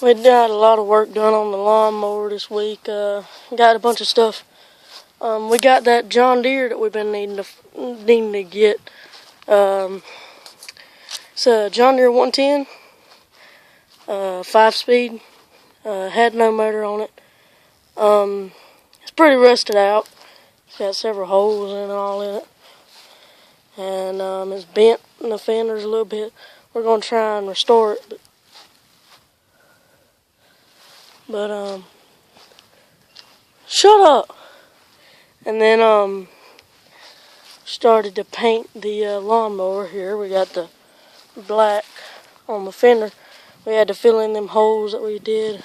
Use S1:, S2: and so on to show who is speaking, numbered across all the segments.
S1: We got a lot of work done on the lawnmower this week. Got a bunch of stuff. We got that John Deere that we've been needing to get. It's a John Deere 110, 5-speed. Had no motor on it. It's pretty rusted out. It's got several holes and all in it, and it's bent in the fenders a little bit. We're gonna try and restore it, but shut up. And then started to paint the lawnmower here. We got the black on the fender. We had to fill in them holes that we did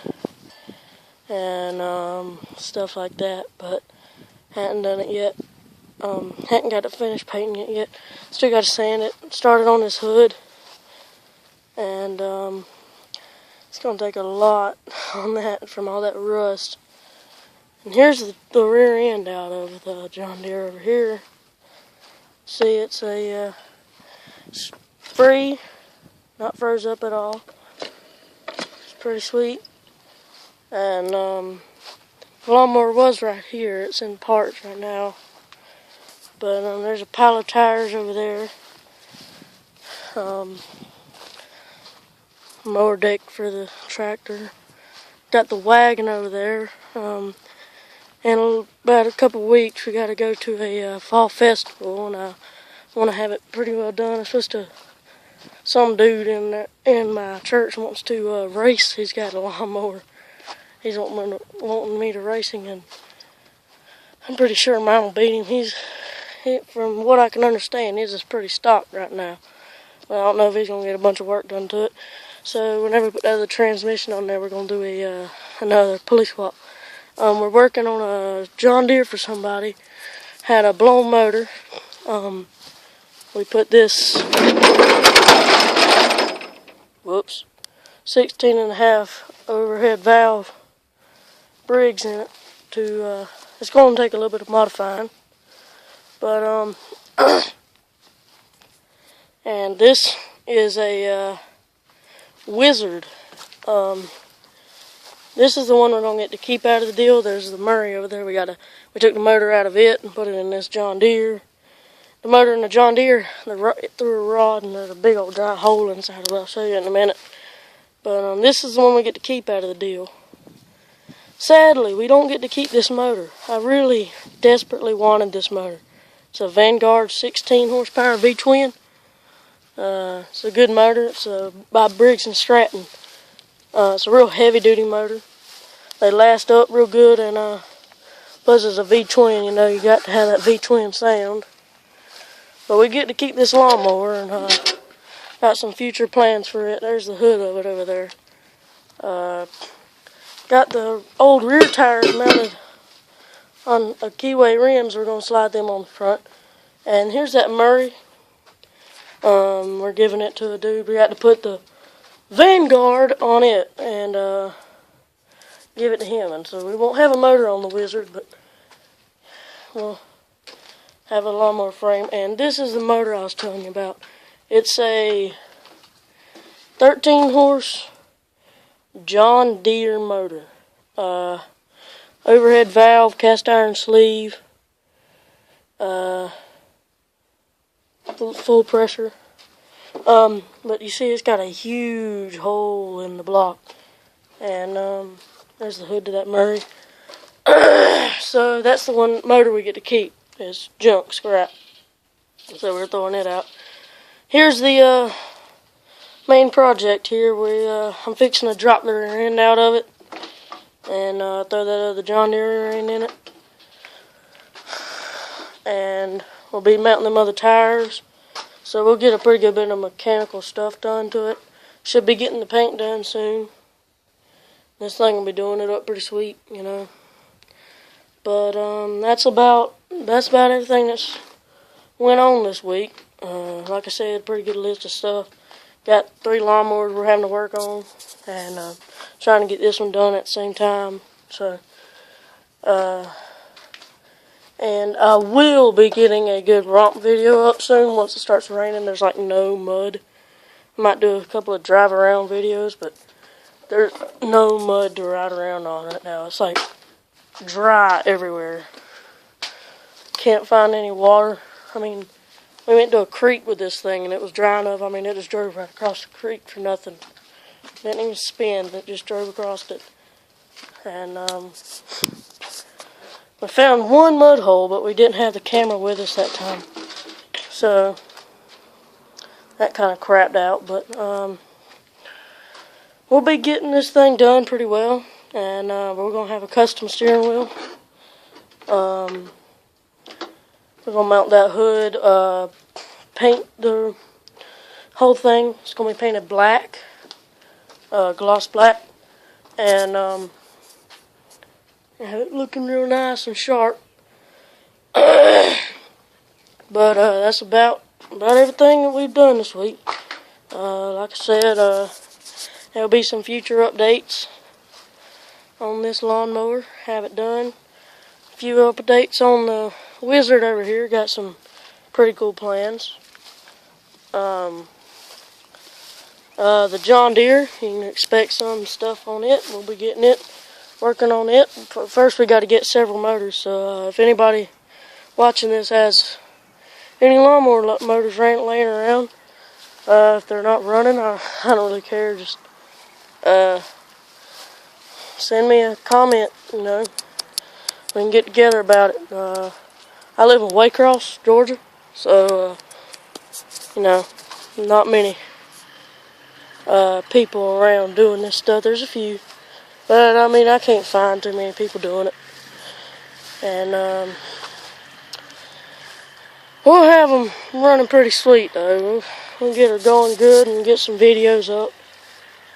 S1: and stuff like that, but hadn't done it yet. Hadn't got it finished painting it yet. Still got to sand it. Started on this hood, and it's gonna take a lot on that from all that rust. And here's the rear end out of the John Deere over here. See, it's a it's free, not froze up at all. It's pretty sweet. And the lawnmower was right here. It's in parts right now. But there's a pile of tires over there. Mower deck for the tractor. Got the wagon over there. In about a couple of weeks, we got to go to a fall festival, and I want to have it pretty well done. It's supposed to. Some dude in my church wants to race. He's got a lawnmower. He's wanting me to race him, and I'm pretty sure mine will beat him. From what I can understand, his is pretty stock right now. But I don't know if he's gonna get a bunch of work done to it. So whenever we put the other transmission on there, we're gonna do another pulley swap. We're working on a John Deere for somebody. Had a blown motor. We put this 16.5 overhead valve Briggs in it to it's going to take a little bit of modifying, but and this is a Wizard. This is the one we're gonna get to keep out of the deal. There's the Murray over there. We took the motor out of it and put it in this John Deere. The motor in the John Deere, it threw a rod and there's a big old dry hole inside of it. I'll show you in a minute. But this is the one we get to keep out of the deal. Sadly, we don't get to keep this motor. I really desperately wanted this motor. It's a Vanguard 16 horsepower V-twin. It's a good motor. It's by Briggs & Stratton. It's a real heavy-duty motor. They last up real good, and plus it's a V-twin. You know, you got to have that V-twin sound. But we get to keep this lawnmower, and got some future plans for it. There's the hood of it over there. Got the old rear tires mounted on a keyway rims. We're going to slide them on the front. And here's that Murray. We're giving it to a dude. We got to put the Vanguard on it and give it to him. And so we won't have a motor on the Wizard, but we'll have a lawnmower frame. And this is the motor I was telling you about. It's a 13 horse John Deere motor. Overhead valve, cast iron sleeve, full pressure. But you see it's got a huge hole in the block. And there's the hood to that Murray. So that's the one motor we get to keep. It's junk, scrap. So we're throwing it out. Here's the main project here. I'm fixing to drop the rear end out of it and throw that other John Deere rear end in it. And we'll be mounting them other tires. So we'll get a pretty good bit of mechanical stuff done to it. Should be getting the paint done soon. This thing will be doing it up pretty sweet, you know. But that's about everything that's went on this week. Like I said, a pretty good list of stuff. Got 3 lawnmowers we're having to work on, and trying to get this one done at the same time. So, and I will be getting a good romp video up soon once it starts raining. There's like no mud. I might do a couple of drive around videos, but there's no mud to ride around on right now. It's like dry everywhere. Can't find any water. I mean, we went to a creek with this thing and it was dry enough. I mean, it just drove right across the creek for nothing. Didn't even spin, it just drove across it. And we found one mud hole, but we didn't have the camera with us that time. So that kind of crapped out, but we'll be getting this thing done pretty well. And we're going to have a custom steering wheel. We're going to mount that hood, paint the whole thing. It's going to be painted black, gloss black, and have it looking real nice and sharp. But that's about everything that we've done this week. Like I said, there'll be some future updates on this lawnmower. Have it done. A few updates on the Wizard over here. Got some pretty cool plans. The John Deere, you can expect some stuff on it. We'll be getting it, working on it. First, we got to get several motors. So if anybody watching this has any lawnmower motors laying around, if they're not running, I don't really care. Just send me a comment. You know, we can get together about it. I live in Waycross, Georgia, so you know, not many people around doing this stuff. There's a few, but I mean, I can't find too many people doing it. And we'll have them running pretty sweet though. We'll get her going good and get some videos up.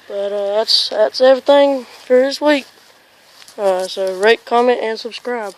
S1: But that's everything for this week. So rate, comment, and subscribe.